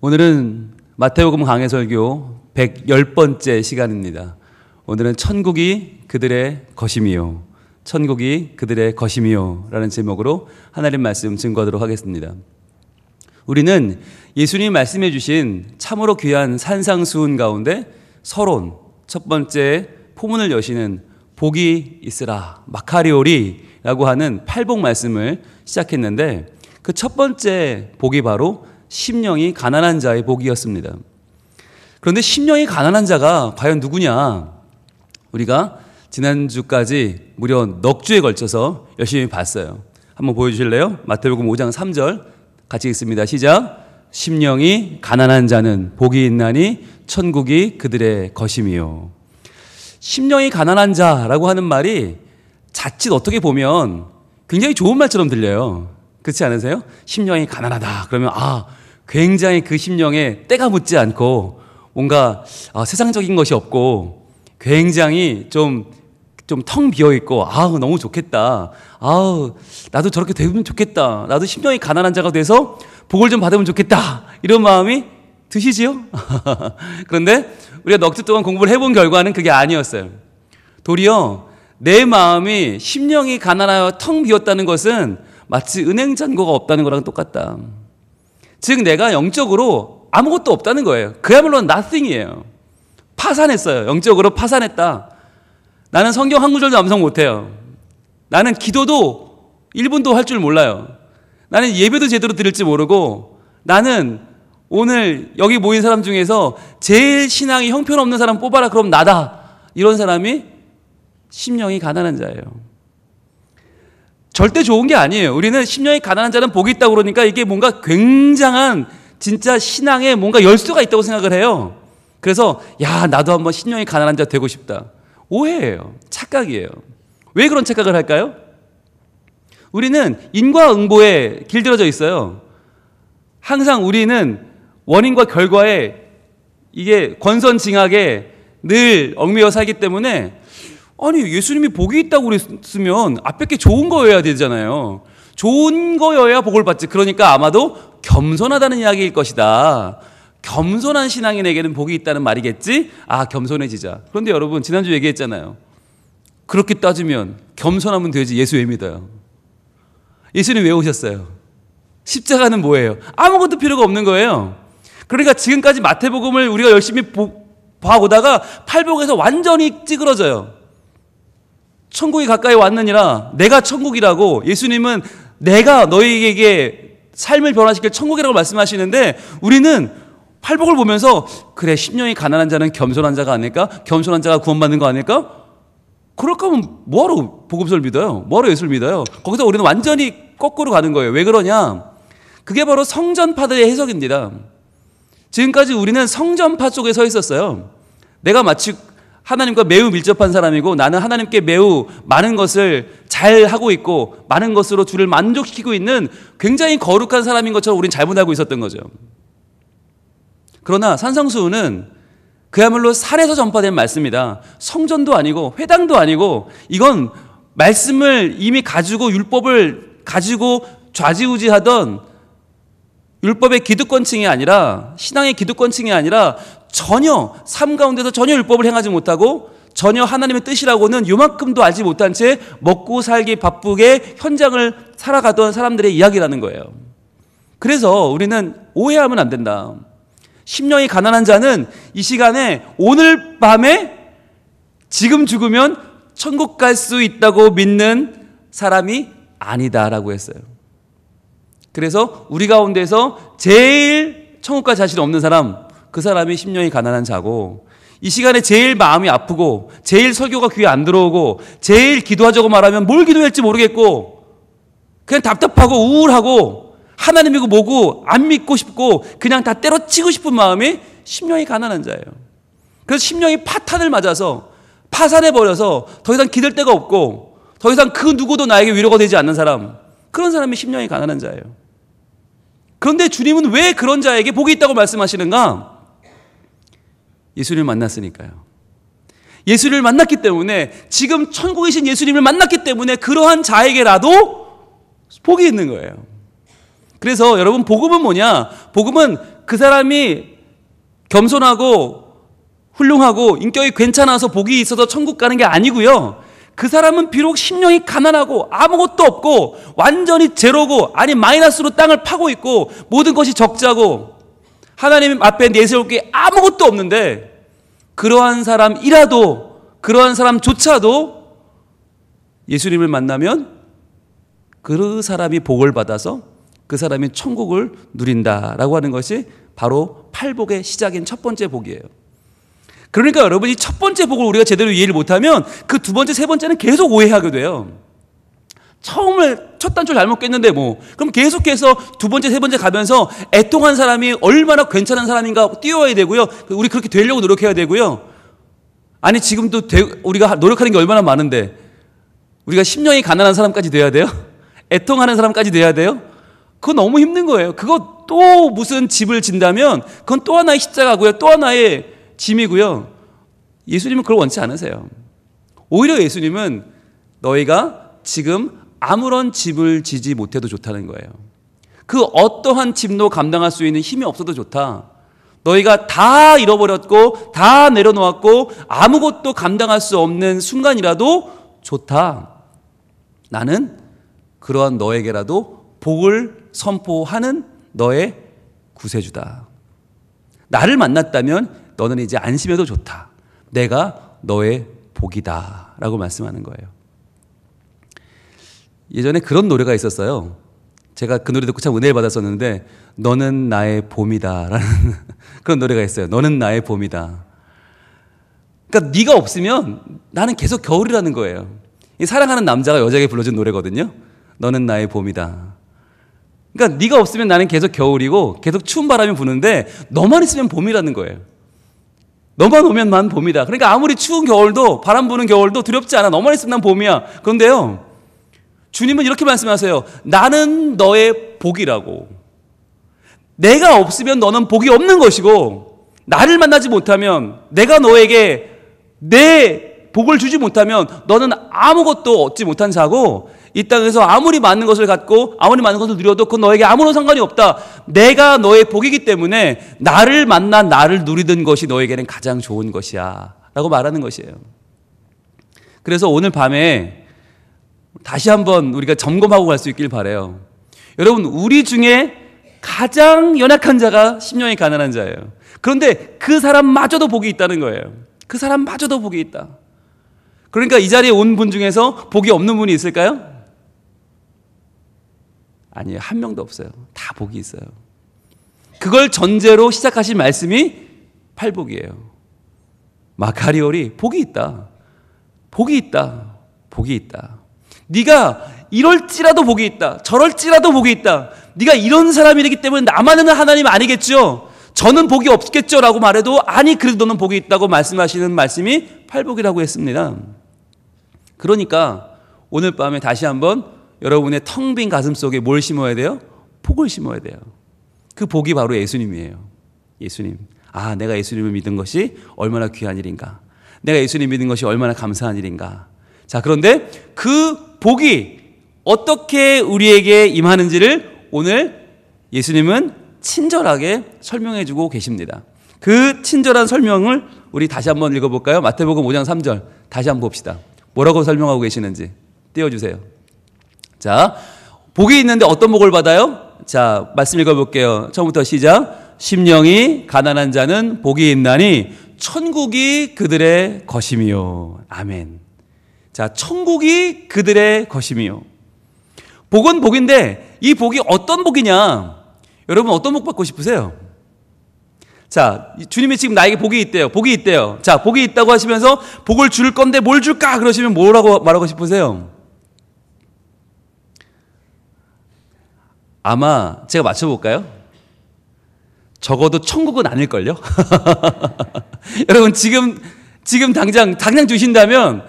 오늘은 마태복음 강해설교 110번째 시간입니다. 오늘은 천국이 그들의 것임이요, 천국이 그들의 것임이요 라는 제목으로 하나님 말씀 증거하도록 하겠습니다. 우리는 예수님이 말씀해 주신 참으로 귀한 산상수훈 가운데 서론, 첫 번째 포문을 여시는 복이 있으라 마카리오리라고 하는 팔복 말씀을 시작했는데, 그 첫 번째 복이 바로 심령이 가난한 자의 복이었습니다. 그런데 심령이 가난한 자가 과연 누구냐? 우리가 지난주까지 무려 넉 주에 걸쳐서 열심히 봤어요. 한번 보여주실래요? 마태복음 5장 3절 같이 읽습니다. 시작. 심령이 가난한 자는 복이 있나니 천국이 그들의 것임이요. 심령이 가난한 자라고 하는 말이 자칫 어떻게 보면 굉장히 좋은 말처럼 들려요. 그렇지 않으세요? 심령이 가난하다 그러면 굉장히 그 심령에 때가 묻지 않고 뭔가 세상적인 것이 없고 굉장히 좀 텅 비어있고 너무 좋겠다. 나도 저렇게 되면 좋겠다. 나도 심령이 가난한 자가 돼서 복을 좀 받으면 좋겠다. 이런 마음이 드시지요? 그런데 우리가 넉 주 동안 공부를 해본 결과는 그게 아니었어요. 도리어 내 마음이 심령이 가난하여 텅 비었다는 것은 마치 은행 잔고가 없다는 거랑 똑같다. 즉 내가 영적으로 아무것도 없다는 거예요. 그야말로 nothing이에요. 파산했어요. 영적으로 파산했다. 나는 성경 한 구절도 암송 못해요. 나는 기도도 1분도 할 줄 몰라요. 나는 예배도 제대로 드릴지 모르고, 나는 오늘 여기 모인 사람 중에서 제일 신앙이 형편없는 사람 뽑아라 그럼 나다. 이런 사람이 심령이 가난한 자예요. 절대 좋은 게 아니에요. 우리는 심령이 가난한 자는 복이 있다고 그러니까 이게 뭔가 굉장한 진짜 신앙에 뭔가 열쇠가 있다고 생각을 해요. 그래서 나도 한번 심령이 가난한 자 되고 싶다. 오해예요. 착각이에요. 왜 그런 착각을 할까요? 우리는 인과응보에 길들여져 있어요. 항상 우리는 원인과 결과에 이게 권선징악에 늘 얽매여 살기 때문에, 예수님이 복이 있다고 그랬으면 앞에 게 좋은 거여야 되잖아요. 좋은 거여야 복을 받지. 그러니까 아마도 겸손하다는 이야기일 것이다. 겸손한 신앙인에게는 복이 있다는 말이겠지? 겸손해지자. 그런데 여러분, 지난주 얘기했잖아요. 그렇게 따지면 겸손하면 되지. 예수 왜 믿어요? 예수님 왜 오셨어요? 십자가는 뭐예요? 아무것도 필요가 없는 거예요. 그러니까 지금까지 마태복음을 우리가 열심히 봐오다가 팔복에서 완전히 찌그러져요. 천국이 가까이 왔느니라. 내가 천국이라고. 예수님은 내가 너희에게 삶을 변화시킬 천국이라고 말씀하시는데, 우리는 팔복을 보면서 그래, 심령이 가난한 자는 겸손한 자가 아닐까? 겸손한 자가 구원받는 거 아닐까? 그럴 거면 뭐하러 복음서를 믿어요? 뭐하러 예수를 믿어요? 거기서 우리는 완전히 거꾸로 가는 거예요. 왜 그러냐? 그게 바로 성전파들의 해석입니다. 지금까지 우리는 성전파 쪽에 서 있었어요. 내가 마치 하나님과 매우 밀접한 사람이고, 나는 하나님께 매우 많은 것을 잘 하고 있고 많은 것으로 주를 만족시키고 있는 굉장히 거룩한 사람인 것처럼 우리는 잘못 알고 있었던 거죠. 그러나 산상수훈은 그야말로 산에서 전파된 말씀이다. 성전도 아니고 회당도 아니고, 이건 말씀을 이미 가지고 율법을 가지고 좌지우지하던 율법의 기득권층이 아니라, 신앙의 기득권층이 아니라 전혀 삶 가운데서 전혀 율법을 행하지 못하고 전혀 하나님의 뜻이라고는 요만큼도 알지 못한 채 먹고 살기 바쁘게 현장을 살아가던 사람들의 이야기라는 거예요. 그래서 우리는 오해하면 안 된다. 심령이 가난한 자는 이 시간에 오늘 밤에 지금 죽으면 천국 갈 수 있다고 믿는 사람이 아니다라고 했어요. 그래서 우리 가운데서 제일 천국 갈 자신 없는 사람, 그 사람이 심령이 가난한 자고, 이 시간에 제일 마음이 아프고 제일 설교가 귀에 안 들어오고 제일 기도하자고 말하면 뭘 기도할지 모르겠고 그냥 답답하고 우울하고 하나님이고 뭐고 안 믿고 싶고 그냥 다 때려치고 싶은 마음이 심령이 가난한 자예요. 그래서 심령이 파탄을 맞아서 파산해버려서 더 이상 기댈 데가 없고 더 이상 그 누구도 나에게 위로가 되지 않는 사람, 그런 사람이 심령이 가난한 자예요. 그런데 주님은 왜 그런 자에게 복이 있다고 말씀하시는가? 예수님을 만났으니까요. 예수님을 만났기 때문에, 지금 천국에 계신 예수님을 만났기 때문에 그러한 자에게라도 복이 있는 거예요. 그래서 여러분, 복음은 뭐냐? 복음은 그 사람이 겸손하고 훌륭하고 인격이 괜찮아서 복이 있어서 천국 가는 게 아니고요. 그 사람은 비록 심령이 가난하고 아무것도 없고 완전히 제로고, 아니 마이너스로 땅을 파고 있고 모든 것이 적자고 하나님 앞에 내세울 게 아무것도 없는데, 그러한 사람이라도, 그러한 사람조차도 예수님을 만나면 그 사람이 복을 받아서 그 사람이 천국을 누린다라고 하는 것이 바로 팔복의 시작인 첫 번째 복이에요. 그러니까 여러분이 첫 번째 복을 우리가 제대로 이해를 못하면 그 두 번째, 세 번째는 계속 오해하게 돼요. 처음을 첫 단추를 잘못 깼는데 그럼 계속해서 두 번째, 세 번째 가면서 애통한 사람이 얼마나 괜찮은 사람인가 띄워야 되고요. 우리 그렇게 되려고 노력해야 되고요. 아니 지금도 우리가 노력하는 게 얼마나 많은데 우리가 심령이 가난한 사람까지 돼야 돼요? 애통하는 사람까지 돼야 돼요? 그거 너무 힘든 거예요. 그거 또 무슨 집을 진다면 그건 또 하나의 십자가고요. 또 하나의 짐이고요. 예수님은 그걸 원치 않으세요. 오히려 예수님은 너희가 지금 아무런 집을 지지 못해도 좋다는 거예요. 그 어떠한 짐도 감당할 수 있는 힘이 없어도 좋다. 너희가 다 잃어버렸고 다 내려놓았고 아무것도 감당할 수 없는 순간이라도 좋다. 나는 그러한 너에게라도 복을 선포하는 너의 구세주다. 나를 만났다면 너는 이제 안심해도 좋다. 내가 너의 복이다 라고 말씀하는 거예요. 예전에 그런 노래가 있었어요. 제가 그 노래 듣고 참 은혜를 받았었는데, 너는 나의 봄이다 라는 그런 노래가 있어요. 너는 나의 봄이다. 그러니까 네가 없으면 나는 계속 겨울이라는 거예요. 이 사랑하는 남자가 여자에게 불러준 노래거든요. 너는 나의 봄이다. 그러니까 네가 없으면 나는 계속 겨울이고 계속 추운 바람이 부는데 너만 있으면 봄이라는 거예요. 너만 오면 난 봄이다. 그러니까 아무리 추운 겨울도, 바람 부는 겨울도 두렵지 않아. 너만 있으면 난 봄이야. 그런데요, 주님은 이렇게 말씀하세요. 나는 너의 복이라고. 내가 없으면 너는 복이 없는 것이고, 나를 만나지 못하면, 내가 너에게 내 복을 주지 못하면 너는 아무것도 얻지 못한 자고, 이 땅에서 아무리 많은 것을 갖고 아무리 많은 것을 누려도 그건 너에게 아무런 상관이 없다. 내가 너의 복이기 때문에 나를 만나 나를 누리던 것이 너에게는 가장 좋은 것이야 라고 말하는 것이에요. 그래서 오늘 밤에 다시 한번 우리가 점검하고 갈 수 있길 바라요. 여러분, 우리 중에 가장 연약한 자가 심령이 가난한 자예요. 그런데 그 사람마저도 복이 있다는 거예요. 그 사람마저도 복이 있다. 그러니까 이 자리에 온 분 중에서 복이 없는 분이 있을까요? 아니에요. 한 명도 없어요. 다 복이 있어요. 그걸 전제로 시작하신 말씀이 팔복이에요. 마카리올이 복이 있다. 복이 있다. 복이 있다. 네가 이럴지라도 복이 있다. 저럴지라도 복이 있다. 네가 이런 사람이기 때문에 나만은 하나님 아니겠죠? 저는 복이 없겠죠? 라고 말해도 아니, 그래도 너는 복이 있다고 말씀하시는 말씀이 팔복이라고 했습니다. 그러니까 오늘 밤에 다시 한번 여러분의 텅 빈 가슴 속에 뭘 심어야 돼요? 복을 심어야 돼요. 그 복이 바로 예수님이에요. 예수님. 아, 내가 예수님을 믿은 것이 얼마나 귀한 일인가. 내가 예수님 믿은 것이 얼마나 감사한 일인가. 자, 그런데 그 복이 어떻게 우리에게 임하는지를 오늘 예수님은 친절하게 설명해 주고 계십니다. 그 친절한 설명을 우리 다시 한번 읽어볼까요? 마태복음 5장 3절 다시 한번 봅시다. 뭐라고 설명하고 계시는지 띄워주세요. 자, 복이 있는데 어떤 복을 받아요? 자, 말씀 읽어볼게요. 처음부터 시작. 심령이 가난한 자는 복이 있나니 천국이 그들의 것임이요. 아멘. 자, 천국이 그들의 것임이요. 복은 복인데 이 복이 어떤 복이냐? 여러분 어떤 복 받고 싶으세요? 자, 주님이 지금 나에게 복이 있대요. 복이 있대요. 자, 복이 있다고 하시면서 복을 줄 건데 뭘 줄까? 그러시면 뭐라고 말하고 싶으세요? 아마 제가 맞춰볼까요? 적어도 천국은 아닐걸요? 여러분 지금 당장 주신다면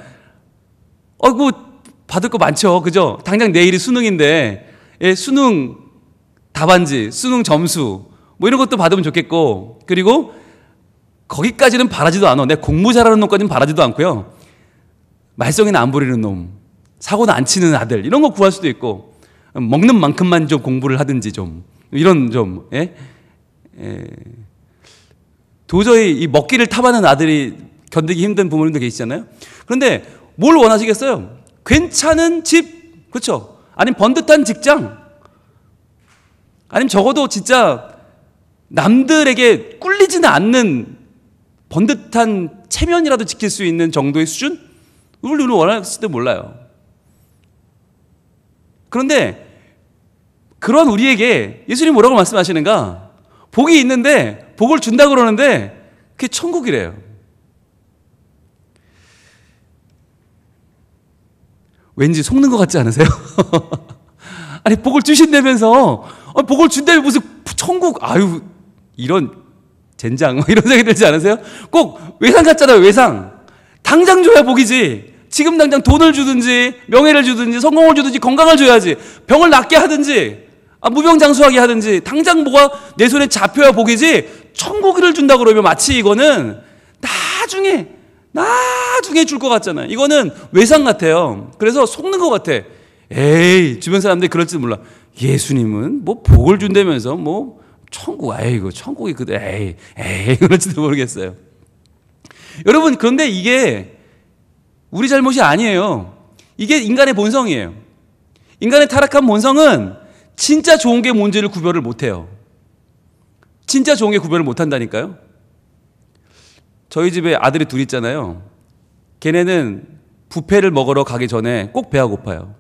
뭐 받을 거 많죠. 그죠? 당장 내일이 수능인데 수능 답안지, 수능 점수 뭐 이런 것도 받으면 좋겠고, 그리고 거기까지는 바라지도 않아. 내 공부 잘하는 놈까지는 바라지도 않고요. 말썽이는 안 부리는 놈, 사고는 안 치는 아들 이런 거 구할 수도 있고, 먹는 만큼만 좀 공부를 하든지 좀 이런 좀 도저히 이 먹기를 탐하는 아들이 견디기 힘든 부모님도 계시잖아요. 그런데 뭘 원하시겠어요? 괜찮은 집, 그렇죠? 아니면 번듯한 직장, 아니면 적어도 진짜 남들에게 꿀리지는 않는 번듯한 체면이라도 지킬 수 있는 정도의 수준? 우리는 원했을지도 몰라요. 그런데 그런 우리에게 예수님이 뭐라고 말씀하시는가? 복이 있는데 복을 준다고 그러는데 그게 천국이래요. 왠지 속는 것 같지 않으세요? 아니 복을 주신다면서 복을 준다면 무슨 천국, 아유 이런 젠장 이런 생각이 들지 않으세요? 꼭 외상 같잖아요. 외상 당장 줘야 복이지. 지금 당장 돈을 주든지 명예를 주든지 성공을 주든지 건강을 줘야지. 병을 낫게 하든지 무병장수하게 하든지 당장 뭐가 내 손에 잡혀야 복이지. 천국을 준다고 그러면 마치 이거는 나중에 줄 것 같잖아요. 이거는 외상 같아요. 그래서 속는 것 같아. 에이, 주변 사람들이 그럴지 몰라. 예수님은 뭐 복을 준다면서 뭐 천국, 아이고 천국이 에이 그럴지도 모르겠어요. 여러분, 그런데 이게 우리 잘못이 아니에요. 이게 인간의 본성이에요. 인간의 타락한 본성은 진짜 좋은 게 뭔지를 구별을 못해요. 진짜 좋은 게 구별을 못한다니까요. 저희 집에 아들이 둘 있잖아요. 걔네는 뷔페를 먹으러 가기 전에 꼭 배가 고파요.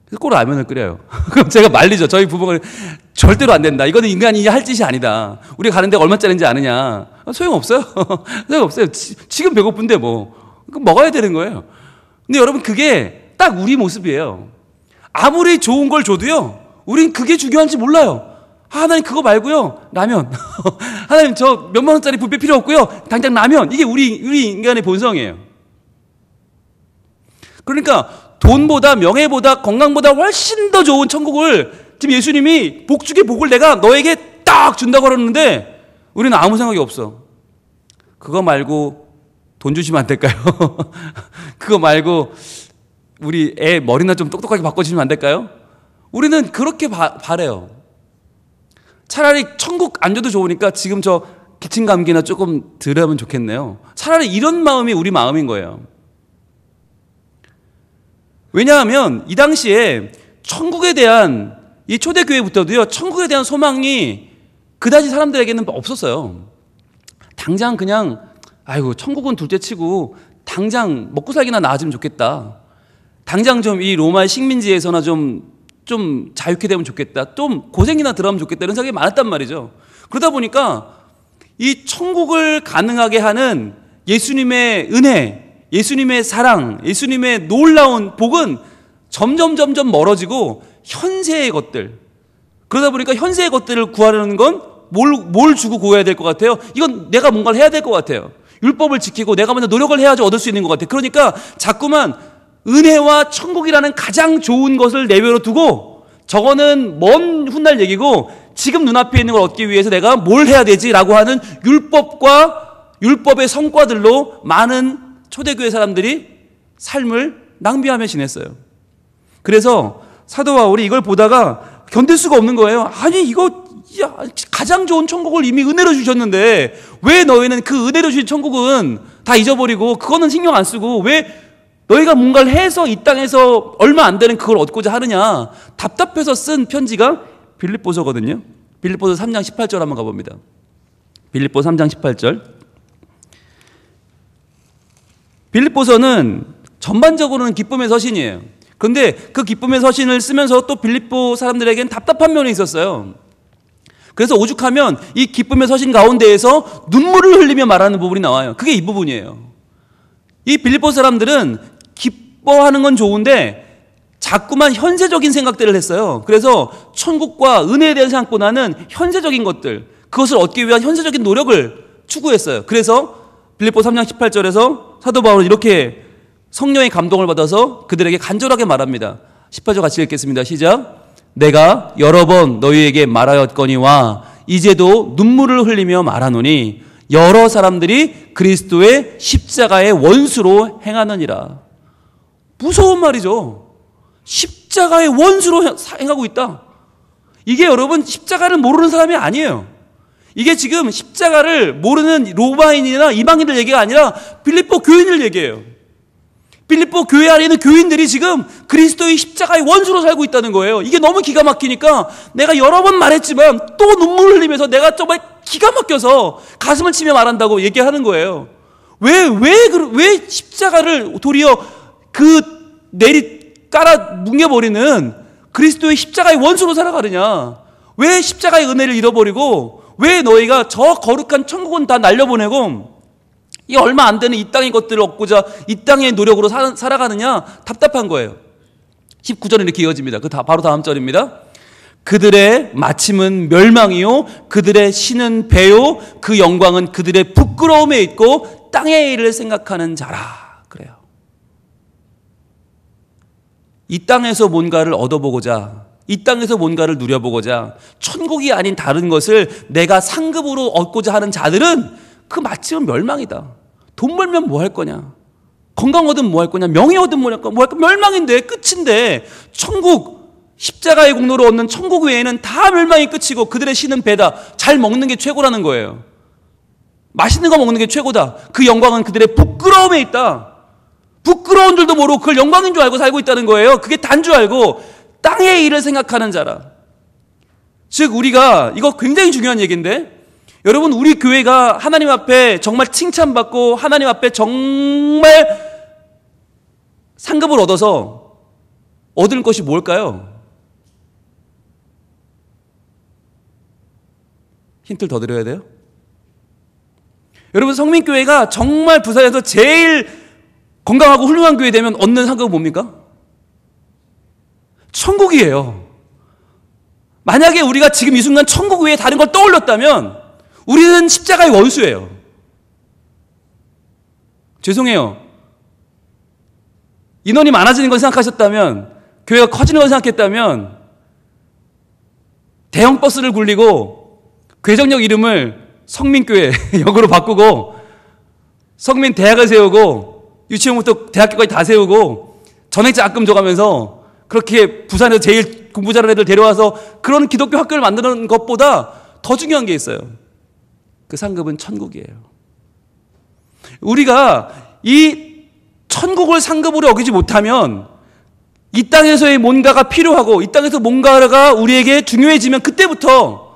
그래서 꼭 라면을 끓여요. 그럼 제가 말리죠. 저희 부부가 절대로 안 된다. 이거는 인간이 할 짓이 아니다. 우리가 가는 데가 얼마짜리인지 아느냐. 소용없어요. 소용없어요. 지금 배고픈데 뭐. 먹어야 되는 거예요. 근데 여러분, 그게 딱 우리 모습이에요. 아무리 좋은 걸 줘도요, 우린 그게 중요한지 몰라요. 하나님 그거 말고요, 라면. 하나님 저 몇만 원짜리 뷔페 필요 없고요, 당장 라면. 이게 우리 인간의 본성이에요. 그러니까 돈보다 명예보다 건강보다 훨씬 더 좋은 천국을 지금 예수님이 복 중에 복을 내가 너에게 딱 준다고 그러는데 우리는 아무 생각이 없어. 그거 말고 돈 주시면 안 될까요? 그거 말고 우리 애 머리나 좀 똑똑하게 바꿔주시면 안 될까요? 우리는 그렇게 바래요. 차라리 천국 안 줘도 좋으니까 지금 저 기침 감기나 조금 덜 하면 좋겠네요. 차라리 이런 마음이 우리 마음인 거예요. 왜냐하면 이 당시에 천국에 대한, 이 초대교회부터도요, 천국에 대한 소망이 그다지 사람들에게는 없었어요. 당장 그냥 아이고 천국은 둘째치고 당장 먹고 살기나 나아지면 좋겠다. 당장 좀 이 로마의 식민지에서나 좀 자유케 되면 좋겠다. 좀 고생이나 덜하면 좋겠다. 이런 생각이 많았단 말이죠. 그러다 보니까 이 천국을 가능하게 하는 예수님의 은혜, 예수님의 사랑, 예수님의 놀라운 복은 점점 멀어지고 현세의 것들, 그러다 보니까 현세의 것들을 구하려는 건 뭘 주고 구해야 될 것 같아요? 이건 내가 뭔가를 해야 될 것 같아요. 율법을 지키고 내가 먼저 노력을 해야지 얻을 수 있는 것 같아요. 그러니까 자꾸만 은혜와 천국이라는 가장 좋은 것을 내버려 두고, 저거는 먼 훗날 얘기고 지금 눈앞에 있는 걸 얻기 위해서 내가 뭘 해야 되지라고 하는 율법과 율법의 성과들로 많은 초대교회 사람들이 삶을 낭비하며 지냈어요. 그래서 사도 바울이 이걸 보다가 견딜 수가 없는 거예요. 아니 이거 가장 좋은 천국을 이미 은혜로 주셨는데 왜 너희는 그 은혜로 주신 천국은 다 잊어버리고 그거는 신경 안 쓰고 왜 너희가 뭔가를 해서 이 땅에서 얼마 안 되는 그걸 얻고자 하느냐. 답답해서 쓴 편지가 빌립보서거든요. 빌립보서 3장 18절 한번 가봅니다. 빌립보 3장 18절. 빌립보서는 전반적으로는 기쁨의 서신이에요. 그런데 그 기쁨의 서신을 쓰면서 또 빌립보 사람들에게는 답답한 면이 있었어요. 그래서 오죽하면 이 기쁨의 서신 가운데에서 눈물을 흘리며 말하는 부분이 나와요. 그게 이 부분이에요. 이 빌립보 사람들은 기뻐하는 건 좋은데 자꾸만 현세적인 생각들을 했어요. 그래서 천국과 은혜에 대한 생각보다는 현세적인 것들, 그것을 얻기 위한 현세적인 노력을 추구했어요. 그래서 빌립보 3장 18절에서 사도 바울은 이렇게 성령의 감동을 받아서 그들에게 간절하게 말합니다. 18절 같이 읽겠습니다. 시작. 내가 여러 번 너희에게 말하였거니와 이제도 눈물을 흘리며 말하노니 여러 사람들이 그리스도의 십자가의 원수로 행하느니라. 무서운 말이죠. 십자가의 원수로 행하고 있다. 이게 여러분 십자가를 모르는 사람이 아니에요. 이게 지금 십자가를 모르는 로마인이나 이방인들 얘기가 아니라 빌립보 교인들 얘기예요. 빌립보 교회 안에 있는 교인들이 지금 그리스도의 십자가의 원수로 살고 있다는 거예요. 이게 너무 기가 막히니까 내가 여러 번 말했지만 또 눈물 흘리면서 내가 정말 기가 막혀서 가슴을 치며 말한다고 얘기하는 거예요. 왜 십자가를 도리어 깔아 뭉개버리는 그리스도의 십자가의 원수로 살아가느냐? 왜 십자가의 은혜를 잃어버리고 왜 너희가 저 거룩한 천국은 다 날려보내고 이 얼마 안 되는 이 땅의 것들을 얻고자 이 땅의 노력으로 살아가느냐? 답답한 거예요. 19절은 이렇게 이어집니다. 바로 다음 절입니다. 그들의 마침은 멸망이요 그들의 신은 배요 그 영광은 그들의 부끄러움에 있고 땅의 일을 생각하는 자라. 그래요. 이 땅에서 뭔가를 얻어보고자 이 땅에서 뭔가를 누려보고자 천국이 아닌 다른 것을 내가 상급으로 얻고자 하는 자들은 그 마침은 멸망이다. 돈 벌면 뭐 할 거냐? 건강 얻으면 뭐 할 거냐? 명예 얻으면 뭐 할 거냐? 멸망인데 끝인데 천국 십자가의 공로로 얻는 천국 외에는 다 멸망이 끝이고 그들의 신은 배다. 잘 먹는 게 최고라는 거예요. 맛있는 거 먹는 게 최고다. 그 영광은 그들의 부끄러움에 있다. 부끄러운 줄도 모르고 그걸 영광인 줄 알고 살고 있다는 거예요. 그게 단 줄 알고 땅의 일을 생각하는 자라. 즉 우리가 이거 굉장히 중요한 얘기인데 여러분 우리 교회가 하나님 앞에 정말 칭찬받고 하나님 앞에 정말 상급을 얻어서 얻을 것이 뭘까요? 힌트를 더 드려야 돼요? 여러분 성민교회가 정말 부산에서 제일 건강하고 훌륭한 교회 되면 얻는 상급은 뭡니까? 천국이에요. 만약에 우리가 지금 이 순간 천국 외에 다른 걸 떠올렸다면 우리는 십자가의 원수예요. 죄송해요. 인원이 많아지는 걸 생각하셨다면 교회가 커지는 걸 생각했다면 대형 버스를 굴리고 괴정역 이름을 성민교회 역으로 바꾸고 성민 대학을 세우고 유치원부터 대학교까지 다 세우고 전액자 학금 줘가면서 그렇게 부산에서 제일 공부 잘하는 애들 데려와서 그런 기독교 학교를 만드는 것보다 더 중요한 게 있어요. 그 상급은 천국이에요. 우리가 이 천국을 상급으로 여기지 못하면 이 땅에서의 뭔가가 필요하고 이 땅에서 뭔가가 우리에게 중요해지면 그때부터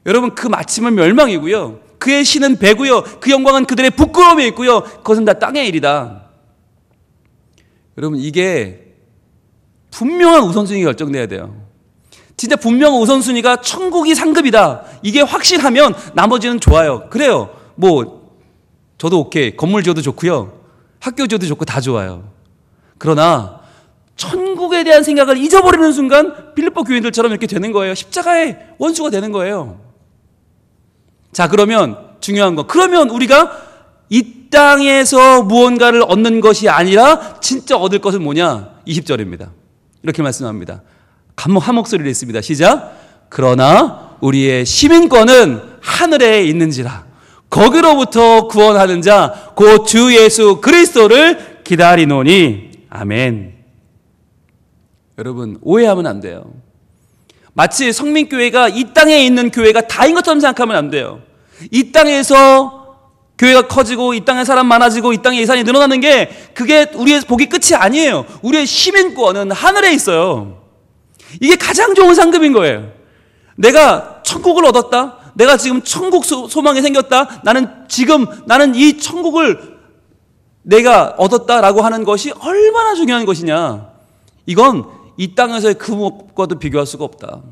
여러분 그 마침은 멸망이고요. 그의 신은 배고요. 그 영광은 그들의 부끄러움에 있고요. 그것은 다 땅의 일이다. 여러분 이게 분명한 우선순위가 결정돼야 돼요. 진짜 분명한 우선순위가 천국이 상급이다. 이게 확실하면 나머지는 좋아요. 그래요. 뭐 저도 오케이. 건물 지어도 좋고요. 학교 지어도 좋고 다 좋아요. 그러나 천국에 대한 생각을 잊어버리는 순간 빌립보 교인들처럼 이렇게 되는 거예요. 십자가의 원수가 되는 거예요. 자 그러면 중요한 거. 그러면 우리가 이 땅에서 무언가를 얻는 것이 아니라 진짜 얻을 것은 뭐냐? 20절입니다. 이렇게 말씀합니다. 한 목소리를 했습니다. 시작. 그러나 우리의 시민권은 하늘에 있는지라 거기로부터 구원하는 자 곧 주 예수 그리스도를 기다리노니 아멘. 여러분 오해하면 안 돼요. 마치 성민교회가 이 땅에 있는 교회가 다인 것처럼 생각하면 안 돼요. 이 땅에서 교회가 커지고 이 땅에 사람 많아지고 이 땅에 예산이 늘어나는 게 그게 우리의 복이 끝이 아니에요. 우리의 시민권은 하늘에 있어요. 이게 가장 좋은 상급인 거예요. 내가 천국을 얻었다. 내가 지금 천국 소망이 생겼다. 나는 이 천국을 내가 얻었다라고 하는 것이 얼마나 중요한 것이냐. 이건 이 땅에서의 그 무엇과도 비교할 수가 없다.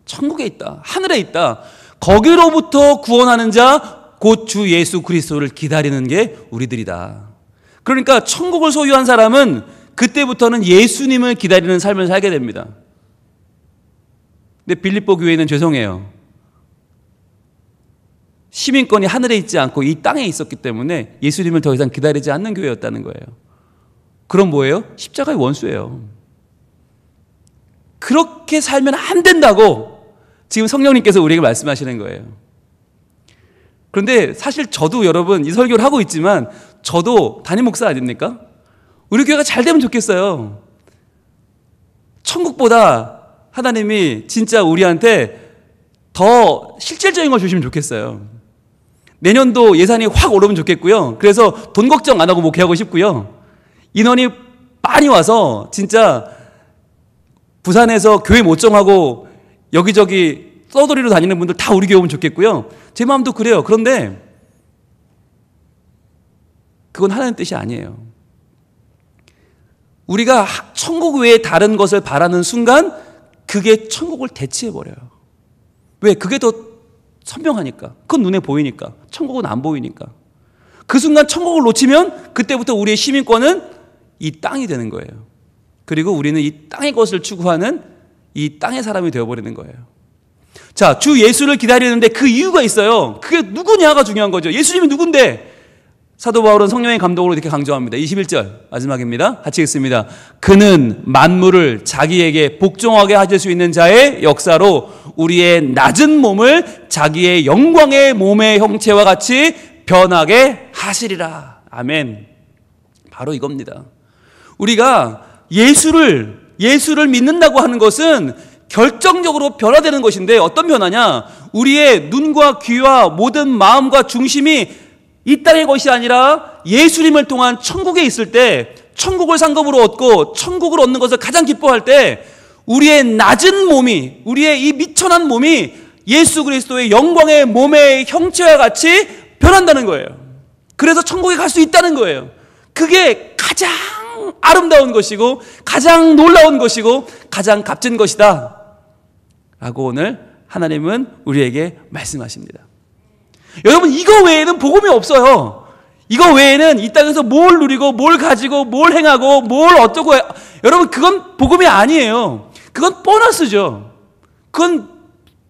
천국에 있다. 하늘에 있다. 거기로부터 구원하는 자 곧 주 예수 그리스도를 기다리는 게 우리들이다. 그러니까 천국을 소유한 사람은 그때부터는 예수님을 기다리는 삶을 살게 됩니다. 근데 빌립보 교회는 죄송해요. 시민권이 하늘에 있지 않고 이 땅에 있었기 때문에 예수님을 더 이상 기다리지 않는 교회였다는 거예요. 그럼 뭐예요? 십자가의 원수예요. 그렇게 살면 안 된다고 지금 성령님께서 우리에게 말씀하시는 거예요. 그런데 사실 저도 여러분 이 설교를 하고 있지만 저도 담임 목사 아닙니까? 우리 교회가 잘 되면 좋겠어요. 천국보다 하나님이 진짜 우리한테 더 실질적인 걸 주시면 좋겠어요. 내년도 예산이 확 오르면 좋겠고요. 그래서 돈 걱정 안 하고 목회하고 싶고요. 인원이 많이 와서 진짜 부산에서 교회 못 정하고 여기저기 떠돌이로 다니는 분들 다 우리 교회 오면 좋겠고요. 제 마음도 그래요. 그런데 그건 하나님 뜻이 아니에요. 우리가 천국 외에 다른 것을 바라는 순간 그게 천국을 대체해버려요. 왜? 그게 더 선명하니까. 그건 눈에 보이니까. 천국은 안 보이니까. 그 순간 천국을 놓치면 그때부터 우리의 시민권은 이 땅이 되는 거예요. 그리고 우리는 이 땅의 것을 추구하는 이 땅의 사람이 되어버리는 거예요. 자, 주 예수를 기다리는데 그 이유가 있어요. 그게 누구냐가 중요한 거죠. 예수님이 누군데? 사도 바울은 성령의 감동으로 이렇게 강조합니다. 21절 마지막입니다. 같이 읽습니다. 그는 만물을 자기에게 복종하게 하실 수 있는 자의 역사로 우리의 낮은 몸을 자기의 영광의 몸의 형체와 같이 변하게 하시리라. 아멘. 바로 이겁니다. 우리가 예수를 믿는다고 하는 것은 결정적으로 변화되는 것인데 어떤 변화냐? 우리의 눈과 귀와 모든 마음과 중심이 이 땅의 것이 아니라 예수님을 통한 천국에 있을 때, 천국을 상급으로 얻고 천국을 얻는 것을 가장 기뻐할 때 우리의 낮은 몸이, 우리의 이 미천한 몸이 예수 그리스도의 영광의 몸의 형체와 같이 변한다는 거예요. 그래서 천국에 갈 수 있다는 거예요. 그게 가장 아름다운 것이고 가장 놀라운 것이고 가장 값진 것이다 라고 오늘 하나님은 우리에게 말씀하십니다. 여러분, 이거 외에는 복음이 없어요. 이거 외에는 이 땅에서 뭘 누리고 뭘 가지고 뭘 행하고 뭘 어쩌고 여러분, 그건 복음이 아니에요. 그건 보너스죠. 그건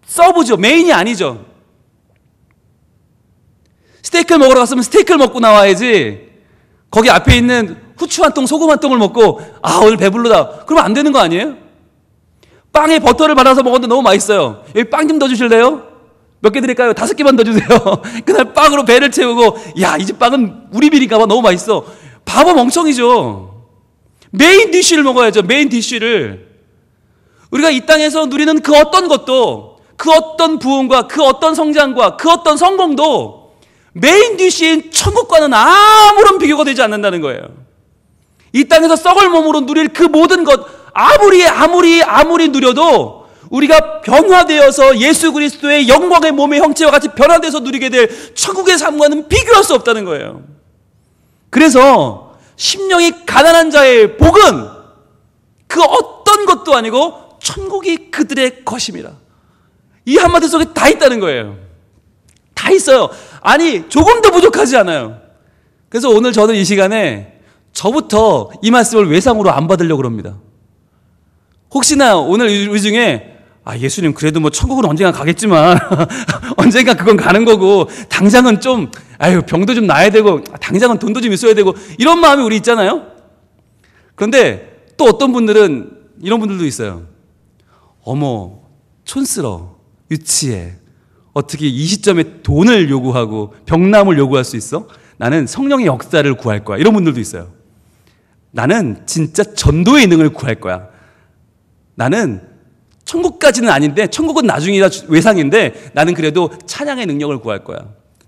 서브죠. 메인이 아니죠. 스테이크를 먹으러 갔으면 스테이크를 먹고 나와야지 거기 앞에 있는 후추 한 통, 소금 한 통을 먹고 오늘 배부르다 그러면 안 되는 거 아니에요? 빵에 버터를 발라서 먹었는데 너무 맛있어요. 여기 빵 좀 더 주실래요? 몇 개 드릴까요? 5개만 더 주세요. 그날 빵으로 배를 채우고 이 집 빵은 우리 비니까 봐 너무 맛있어. 바보 멍청이죠. 메인 디쉬를 먹어야죠. 메인 디쉬를. 우리가 이 땅에서 누리는 그 어떤 것도, 그 어떤 부흥과 그 어떤 성장과 그 어떤 성공도 메인 디쉬인 천국과는 아무런 비교가 되지 않는다는 거예요. 이 땅에서 썩을 몸으로 누릴 그 모든 것 아무리 누려도 우리가 변화되어서 예수 그리스도의 영광의 몸의 형체와 같이 변화돼서 누리게 될 천국의 삶과는 비교할 수 없다는 거예요. 그래서 심령이 가난한 자의 복은 그 어떤 것도 아니고 천국이 그들의 것임이라. 이 한마디 속에 다 있다는 거예요. 다 있어요. 아니, 조금도 부족하지 않아요. 그래서 오늘 저는 이 시간에 저부터 이 말씀을 외상으로 안 받으려고 합니다. 혹시나 오늘 이 중에 예수님 그래도 뭐 천국은 언젠가 가겠지만 언젠가 그건 가는 거고 당장은 좀 병도 좀 나야 되고 당장은 돈도 좀 있어야 되고 이런 마음이 우리 있잖아요. 그런데 또 어떤 분들은 이런 분들도 있어요. 어머, 촌스러워, 유치해, 어떻게 이 시점에 돈을 요구하고 병남을 요구할 수 있어? 나는 성령의 역사를 구할 거야. 이런 분들도 있어요. 나는 진짜 전도의 능을 구할 거야. 나는 천국까지는 아닌데, 천국은 나중이라 외상인데 나는 그래도 찬양의 능력을 구할 거야.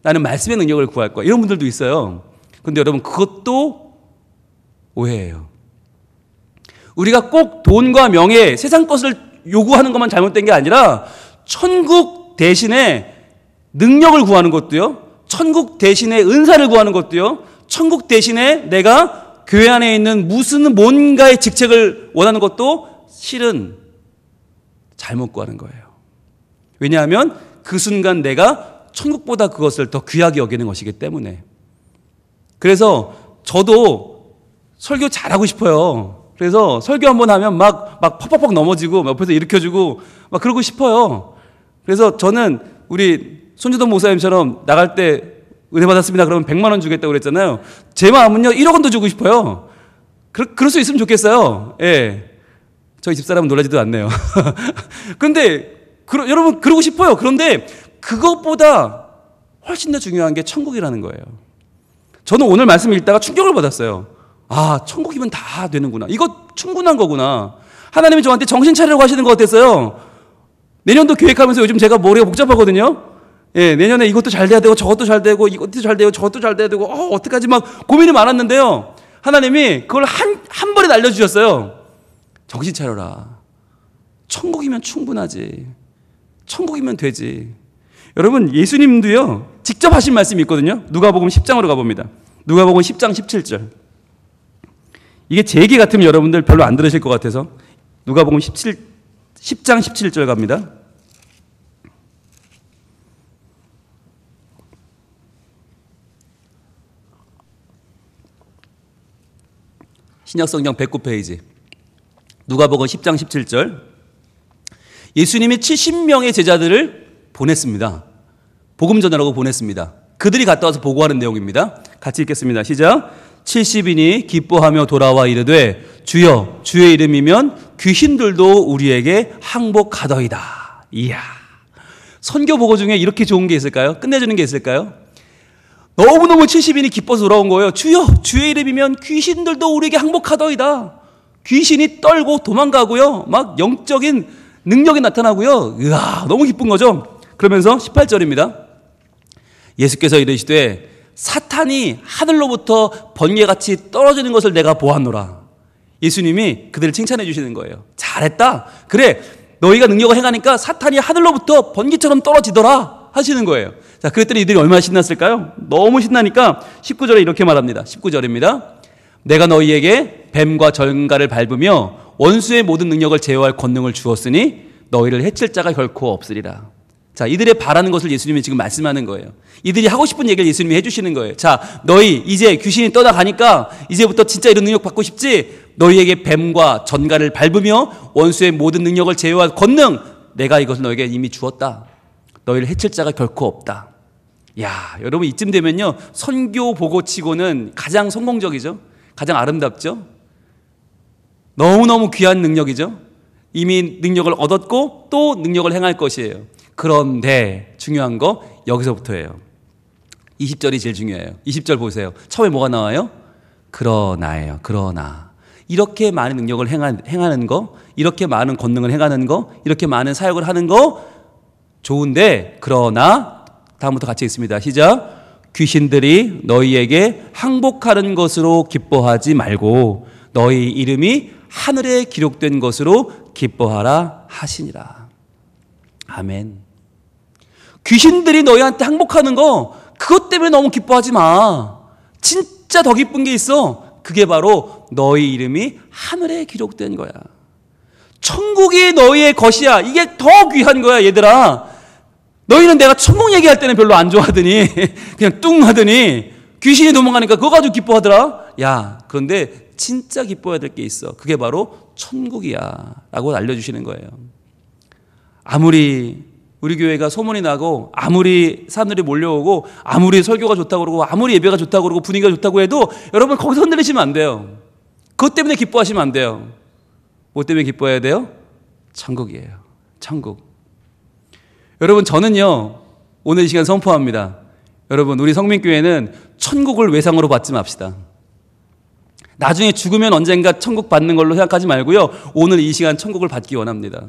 나는 말씀의 능력을 구할 거야. 이런 분들도 있어요. 그런데 여러분, 그것도 오해예요. 우리가 꼭 돈과 명예, 세상 것을 요구하는 것만 잘못된 게 아니라 천국 대신에 능력을 구하는 것도요, 천국 대신에 은사를 구하는 것도요, 천국 대신에 내가 교회 안에 있는 무슨 뭔가의 직책을 원하는 것도 실은 잘못 구하는 거예요. 왜냐하면 그 순간 내가 천국보다 그것을 더 귀하게 여기는 것이기 때문에. 그래서 저도 설교 잘하고 싶어요. 그래서 설교 한번 하면 막 퍽퍽퍽 넘어지고 옆에서 일으켜주고 막 그러고 싶어요. 그래서 저는 우리 손주동 목사님처럼 나갈 때 은혜 받았습니다 그러면 100만 원 주겠다고 그랬잖아요. 제 마음은요 1억 원도 주고 싶어요. 그럴 수 있으면 좋겠어요. 예. 저희 집사람은 놀라지도 않네요. 그런데 여러분 그러고 싶어요. 그런데 그것보다 훨씬 더 중요한 게 천국이라는 거예요. 저는 오늘 말씀 읽다가 충격을 받았어요. 천국이면 다 되는구나. 이거 충분한 거구나. 하나님이 저한테 정신 차리라고 하시는 것 같았어요. 내년도 계획하면서 요즘 제가 머리가 복잡하거든요. 예, 내년에 이것도 잘 돼야 되고 저것도 잘 되고 이것도 잘 되고 저것도 잘 돼야 되고 어떡하지 막 고민이 많았는데요. 하나님이 그걸 한 번에 날려주셨어요. 정신 차려라. 천국이면 충분하지. 천국이면 되지. 여러분, 예수님도요 직접 하신 말씀이 있거든요. 누가복음 10장으로 가봅니다. 누가복음 10장 17절. 이게 제 얘기 같으면 여러분들 별로 안 들으실 것 같아서 누가복음 10장 17절 갑니다. 신약성경 109페이지. 누가복음 10장 17절. 예수님이 70명의 제자들을 보냈습니다. 복음 전하라고 보냈습니다. 그들이 갔다 와서 보고하는 내용입니다. 같이 읽겠습니다. 시작. 70인이 기뻐하며 돌아와 이르되 주여 주의 이름이면 귀신들도 우리에게 항복하더이다. 이야. 선교 보고 중에 이렇게 좋은 게 있을까요? 끝내주는 게 있을까요? 너무너무 70인이 기뻐서 돌아온 거예요. 주여 주의 이름이면 귀신들도 우리에게 항복하더이다. 귀신이 떨고 도망가고요. 막 영적인 능력이 나타나고요. 으아, 너무 기쁜 거죠. 그러면서 18절입니다. 예수께서 이르시되 사탄이 하늘로부터 번개같이 떨어지는 것을 내가 보았노라. 예수님이 그들을 칭찬해 주시는 거예요. 잘했다. 그래, 너희가 능력을 행하니까 사탄이 하늘로부터 번개처럼 떨어지더라 하시는 거예요. 자, 그랬더니 이들이 얼마나 신났을까요? 너무 신나니까 19절에 이렇게 말합니다. 19절입니다. 내가 너희에게 뱀과 전갈을 밟으며 원수의 모든 능력을 제어할 권능을 주었으니 너희를 해칠 자가 결코 없으리라. 자, 이들의 바라는 것을 예수님이 지금 말씀하는 거예요. 이들이 하고 싶은 얘기를 예수님이 해주시는 거예요. 자, 너희 이제 귀신이 떠나가니까 이제부터 진짜 이런 능력 받고 싶지? 너희에게 뱀과 전갈을 밟으며 원수의 모든 능력을 제어할 권능, 내가 이것을 너에게 이미 주었다. 너희를 해칠 자가 결코 없다. 야, 여러분 이쯤 되면요 선교 보고 치고는 가장 성공적이죠. 가장 아름답죠. 너무너무 귀한 능력이죠. 이미 능력을 얻었고 또 능력을 행할 것이에요. 그런데 중요한 거 여기서부터예요. 20절이 제일 중요해요. 20절 보세요. 처음에 뭐가 나와요? 그러나예요. 그러나. 이렇게 많은 능력을 행하는 거, 이렇게 많은 권능을 행하는 거, 이렇게 많은 사역을 하는 거 좋은데, 그러나 다음부터 같이 읽습니다. 시작. 귀신들이 너희에게 항복하는 것으로 기뻐하지 말고 너희 이름이 하늘에 기록된 것으로 기뻐하라 하시니라. 아멘. 귀신들이 너희한테 항복하는 거 그것 때문에 너무 기뻐하지 마. 진짜 더 기쁜 게 있어. 그게 바로 너희 이름이 하늘에 기록된 거야. 천국이 너희의 것이야. 이게 더 귀한 거야, 얘들아. 너희는 내가 천국 얘기할 때는 별로 안 좋아하더니 그냥 뚱 하더니 귀신이 도망가니까 그거 가지고 기뻐하더라. 야, 그런데 진짜 기뻐해야 될 게 있어. 그게 바로 천국이야 라고 알려주시는 거예요. 아무리 우리 교회가 소문이 나고 아무리 사람들이 몰려오고 아무리 설교가 좋다고 그러고 아무리 예배가 좋다고 그러고 분위기가 좋다고 해도 여러분 거기서 흔들리시면 안 돼요. 그것 때문에 기뻐하시면 안 돼요. 뭐 때문에 기뻐해야 돼요? 천국이에요. 천국. 여러분 저는요 오늘 이 시간 선포합니다. 여러분 우리 성민교회는 천국을 외상으로 받지 맙시다. 나중에 죽으면 언젠가 천국 받는 걸로 생각하지 말고요. 오늘 이 시간 천국을 받기 원합니다.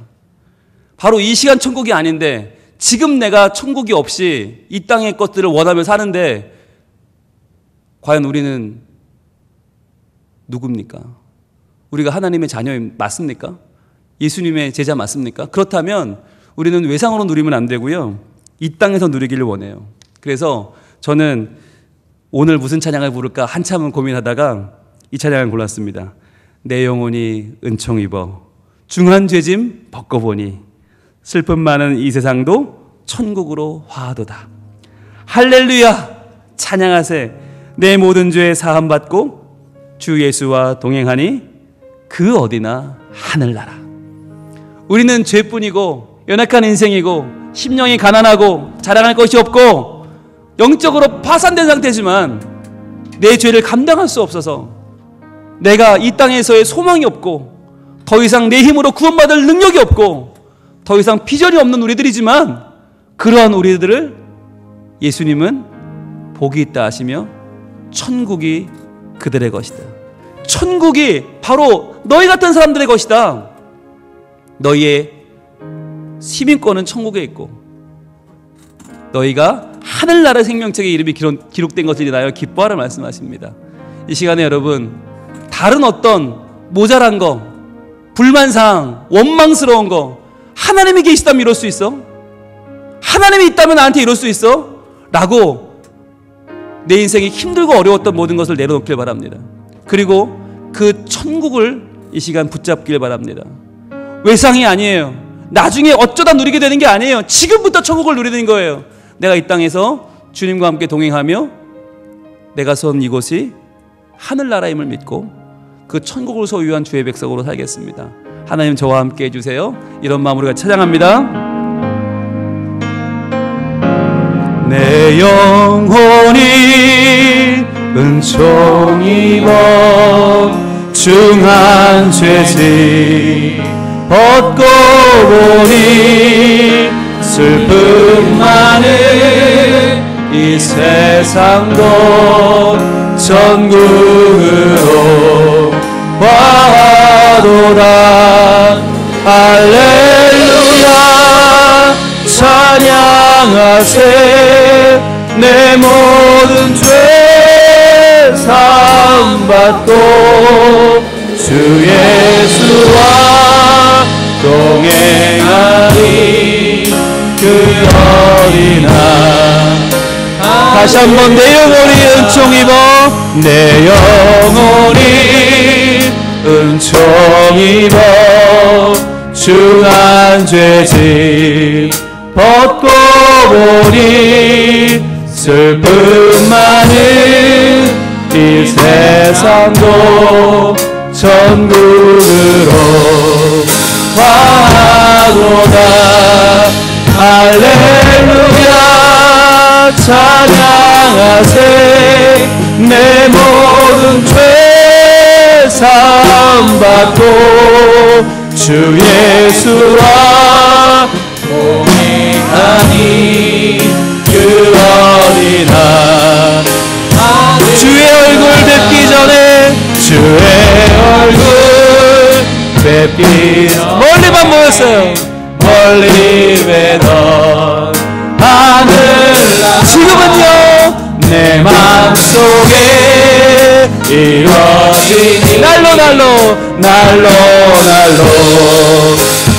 바로 이 시간 천국이 아닌데 지금 내가 천국이 없이 이 땅의 것들을 원하며 사는데 과연 우리는 누굽니까? 우리가 하나님의 자녀 맞습니까? 예수님의 제자 맞습니까? 그렇다면 우리는 외상으로 누리면 안 되고요. 이 땅에서 누리기를 원해요. 그래서 저는 오늘 무슨 찬양을 부를까 한참은 고민하다가 이 찬양을 골랐습니다. 내 영혼이 은총 입어 중한 죄짐 벗고보니 슬픔 많은 이 세상도 천국으로 화하도다. 할렐루야 찬양하세. 내 모든 죄 사함 받고 주 예수와 동행하니 그 어디나 하늘나라. 우리는 죄뿐이고 연약한 인생이고 심령이 가난하고 자랑할 것이 없고 영적으로 파산된 상태지만 내 죄를 감당할 수 없어서 내가 이 땅에서의 소망이 없고 더 이상 내 힘으로 구원받을 능력이 없고 더 이상 비전이 없는 우리들이지만 그러한 우리들을 예수님은 복이 있다 하시며 천국이 그들의 것이다. 천국이 바로 너희 같은 사람들의 것이다. 너희의 시민권은 천국에 있고 너희가 하늘나라 생명책의 이름이 기록된 것을 인하여 기뻐하라 말씀하십니다. 이 시간에 여러분, 다른 어떤 모자란 거, 불만사항, 원망스러운 거, 하나님이 계시다면 이럴 수 있어? 하나님이 있다면 나한테 이럴 수 있어? 라고 내 인생이 힘들고 어려웠던 모든 것을 내려놓길 바랍니다. 그리고 그 천국을 이 시간 붙잡길 바랍니다. 외상이 아니에요. 나중에 어쩌다 누리게 되는 게 아니에요. 지금부터 천국을 누리는 거예요. 내가 이 땅에서 주님과 함께 동행하며 내가 선 이곳이 하늘나라임을 믿고 그 천국을 소유한 주의 백성으로 살겠습니다. 하나님 저와 함께 해주세요. 이런 마음으로 같이 찬양합니다. 내 영혼이 은총 입어 중한 죄짐 벗고 보니 슬픔 많은 이 세상도 천국으로 와도다. 할렐루야 찬양하세. 내 모든 죄 사함받고 주 예수와 동행하리 그 어린아. 다시 한번 내 영혼이 은총 입어. 내 영혼이 은총 입어 중한 죄짐 벗고 보니 슬픔 많은 이 세상도 천국으로 가도다. 할렐루야 찬양하세. 내 모든 죄 사함받고 주 예수와 동행하니 그 어린아. 주의 얼굴 뵙기 전에 주의 얼굴 뵙기 멀리만 모였어요. 멀리 뵈던 하늘나라 지금은요 내 맘속에 이루어지니 날로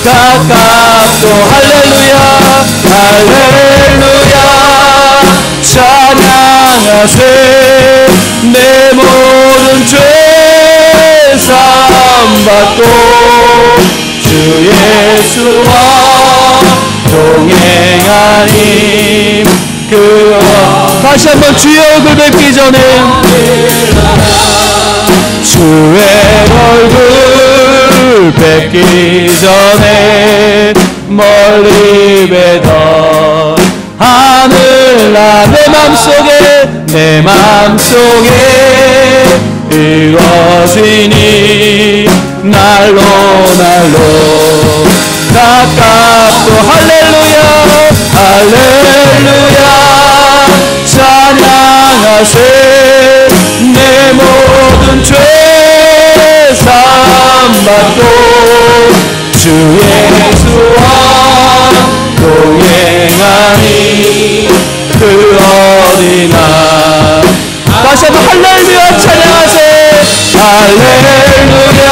가깝도. 할렐루야 할렐루야 찬양하세. 내 모든 죄 사함받고 주 예수와 동행하니 그 다시 한번 주의 얼굴 뵙기 전에 주의 얼굴 뵙기 전에 멀리 뵈던 하늘나 내 맘속에 이루어지니 날로 가깝도. 할렐루야 할렐루야 찬양하세. 내 모든 죄 사함받고 주 예수와 동행하니 그 어린아. 다시 한번 할렐루야 찬양하세. 할렐루야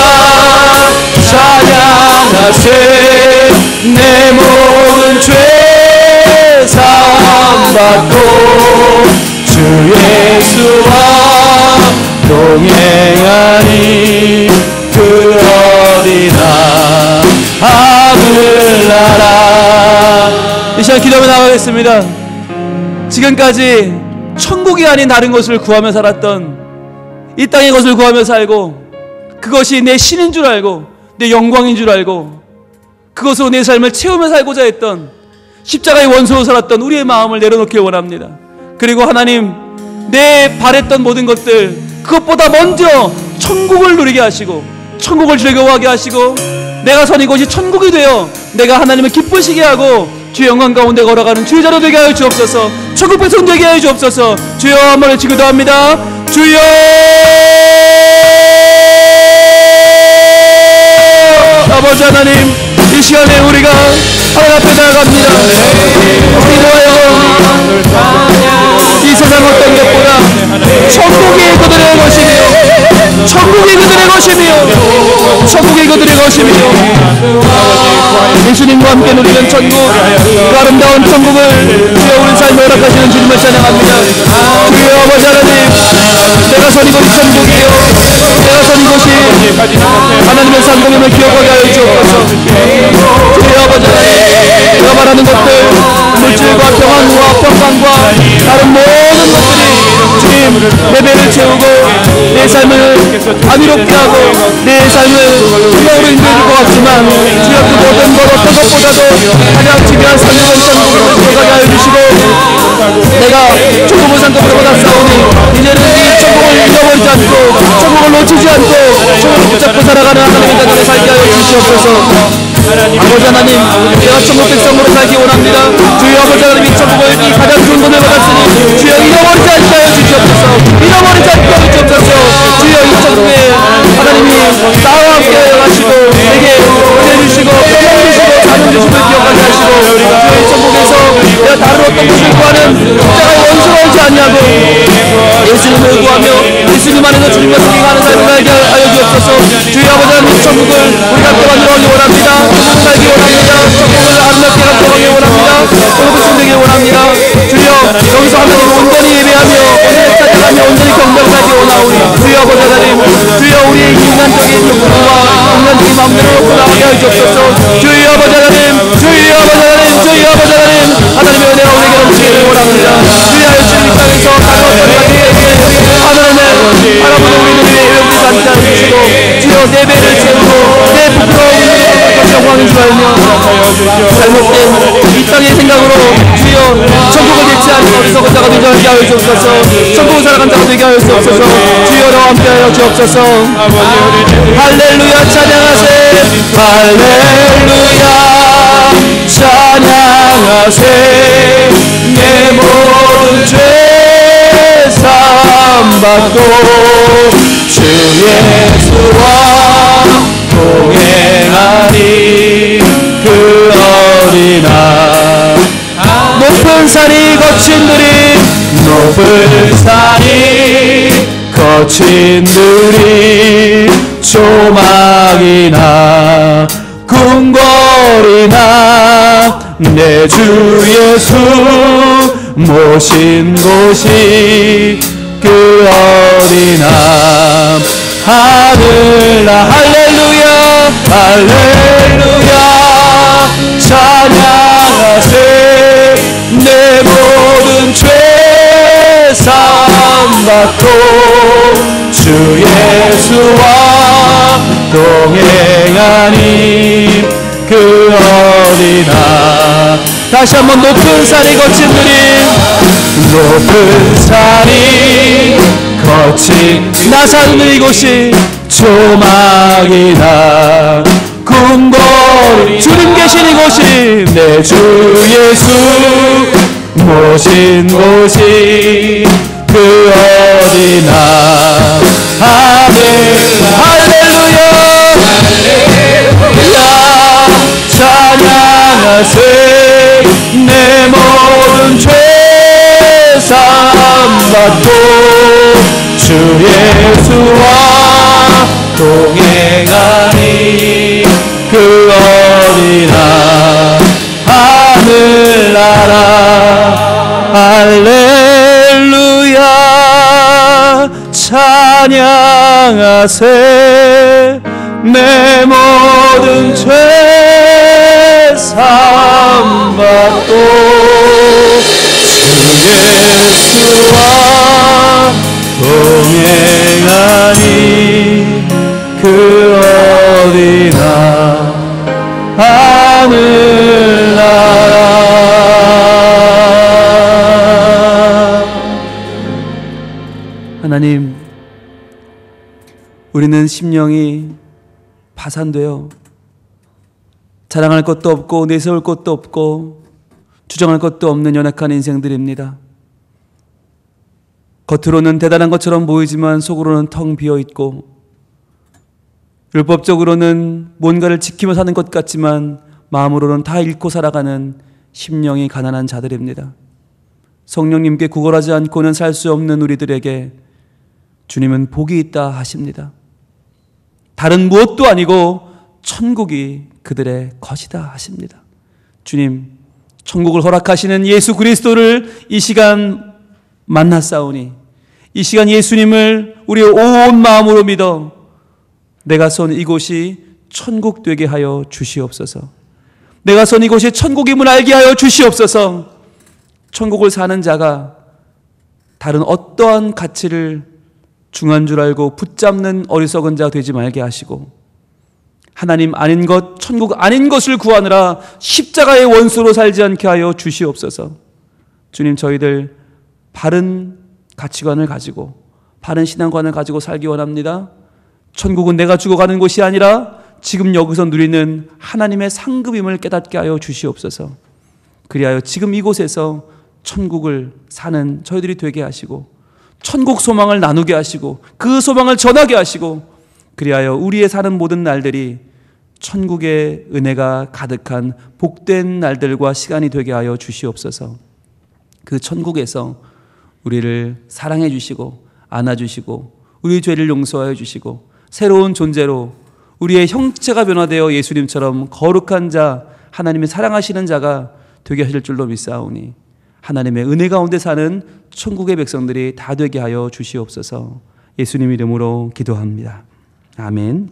찬양하세. 내 모든 죄 사함받고 주 예수와 동행하니 그 어린아. 하늘나라. 이 시간 기도하며 나가겠습니다. 지금까지 천국이 아닌 다른 것을 구하며 살았던, 이 땅의 것을 구하며 살고 그것이 내 신인 줄 알고 내 영광인 줄 알고 그것으로 내 삶을 채우며 살고자 했던, 십자가의 원수로 살았던 우리의 마음을 내려놓길 원합니다. 그리고 하나님, 내 바랬던 모든 것들, 그것보다 먼저 천국을 누리게 하시고 천국을 즐거워하게 하시고 내가 선 이곳이 천국이 되어 내가 하나님을 기쁘시게 하고 주의 영광 가운데 걸어가는 주의 자녀 되게 하여 주옵소서. 천국 백성 되게 하여 주옵소서. 주여 한번 외치고 기도합니다. 주여 아버지 하나님, 이 이 시간에 우리가 하나님 앞에 나아갑니다. 기도하여 이 세상 어떤 것보다 천국이 그들의 것이며 천국이 그들의 것이며 천국이 그들의 것이며 예수님과 함께 누리는 천국, 그 아름다운 천국을 주여 우리 삶에 허락하시는 주님을 찬양합니다. 주여 아버지 하나님, 내가 선 이곳이 천국이요 내가 선 이곳이 하나님의 상봉임을 기억하게 하여 주옵소서. 주여 아버지 하나님, 내가 말하는 것들 물질과 평안과 평강과 다른 모든 것들이 주님 내 배를 채우고 내 삶을 안위롭게 하고 내 삶을 풍요로 인도해 줄 것 같지만 주여 그 모든 것 어떤 것보다도 가장 중요한 상급은 천국으로 들어가게 하여 주시고 내가 천국을 상급으로 받았사오니 이제는 이 천국을 잃어버리지 않고 천국을 놓치지 않고 천국을 붙잡고 살아가는 하나님의 자녀를 살게 하여 주시옵소서. 아버지 하나님, 내가 천국 백성으로 살기 원합니다. 주여 아버지 하나님, 이 천국을 이 가장 좋은 돈을 받았으니 주여 잃어버리지 않게 하여 주시옵소서. 잃어버리지 않게 하여 주옵소서. 주여 이 천국에 하나님이 나와 함께 하여 가시고 내게 은혜 주시고 평강 주시고 자녀 주시고 기억하게 하시고 주여 이 천국에서 내가 다른 어떤 것을 구하는 십자가의 원수가 오지 아니하고 예수님을 구하며 예수님 안에서 주님과 동행하는 삶을 살게 하여 주옵소서. 주여 아버지 하나님, 이 천국을 우리가 함께 만들어가기 원합니다. 살기 원합니다. 천국을 아름답게 감동하기 원합니다. 천국을 충되기 원합니다. 주여 여기서 하나님 온전히 예배하며 온전히 찬양하며 온전히 경배하기 원하오니 주여 아버지 하나님, 주여 우리의 인간적인 욕구와 인간적인 마음대로 놓고 나가게 하여 주옵소서. 주여 아버지 하나님, 주여 아버지 하나님, 주여 아버지 하나님, 하나님의 은혜가 우리에게 넘치기를 원합니다. 주여 주님 이 땅에서 다른 어떤 자들에게 하나님의 바라보는 우리들이 우리 앉게 하여 주시고 주여 내 배를 채우고 내 부끄러운 영광인 줄 알며 잘못된 이 땅의 생각으로 주여 천국을 잃지 않고 어리석은 자가 되게 하여 주옵소서. 천국을 살아간 자가 되게 하여 주옵소서. 주여 나와 함께 하여 주옵소서. 할렐루야 찬양하세. 할렐루야 찬양하세. 내 모든 죄 사함받고 주 예수와 동행하리 그 어린아. 높은 산이 거친 들이 높은 산이 거친 들이 조막이나 궁궐이나 내 주 예수 모신 곳이 그 어린아. 하늘나 할렐루야 할렐루야 찬양하세. 내 모든 죄 사함받고 주 예수와 동행하니 그 어린아. 다시 한번 높은 산이 거친 들이 높은 산이 거친 나 사는 이곳이 조막이나 궁궐 주님 계신 이곳이 내 주 예수 모신 곳이 그 어디나. 할렐루야 할렐루야 찬양하세. 내 모든 죄 사함받고 주 예수와 동행하니 그 어린아. 하늘나라 할렐루야 찬양하세. 내 모든 죄 사함받고 주 예수와 동행하니 그 어디나. 하늘나라. 하나님, 우리는 심령이 파산되어 자랑할 것도 없고 내세울 것도 없고 주장할 것도 없는 연약한 인생들입니다. 겉으로는 대단한 것처럼 보이지만 속으로는 텅 비어있고 율법적으로는 뭔가를 지키며 사는 것 같지만 마음으로는 다 잃고 살아가는 심령이 가난한 자들입니다. 성령님께 구걸하지 않고는 살 수 없는 우리들에게 주님은 복이 있다 하십니다. 다른 무엇도 아니고 천국이 그들의 것이다 하십니다. 주님, 천국을 허락하시는 예수 그리스도를 이 시간 만났사오니 이 시간 예수님을 우리의 온 마음으로 믿어 내가 선 이곳이 천국 되게 하여 주시옵소서. 내가 선 이곳이 천국임을 알게 하여 주시옵소서. 천국을 사는 자가 다른 어떠한 가치를 중한 줄 알고 붙잡는 어리석은 자가 되지 말게 하시고 하나님 아닌 것, 천국 아닌 것을 구하느라 십자가의 원수로 살지 않게 하여 주시옵소서. 주님, 저희들 바른 가치관을 가지고 바른 신앙관을 가지고 살기 원합니다. 천국은 내가 죽어가는 곳이 아니라 지금 여기서 누리는 하나님의 상급임을 깨닫게 하여 주시옵소서. 그리하여 지금 이곳에서 천국을 사는 저희들이 되게 하시고 천국 소망을 나누게 하시고 그 소망을 전하게 하시고 그리하여 우리의 사는 모든 날들이 천국의 은혜가 가득한 복된 날들과 시간이 되게 하여 주시옵소서. 그 천국에서 우리를 사랑해 주시고 안아주시고 우리 죄를 용서하여 주시고 새로운 존재로 우리의 형체가 변화되어 예수님처럼 거룩한 자, 하나님이 사랑하시는 자가 되게 하실 줄로 믿사오니 하나님의 은혜 가운데 사는 천국의 백성들이 다 되게 하여 주시옵소서. 예수님 이름으로 기도합니다. 아멘.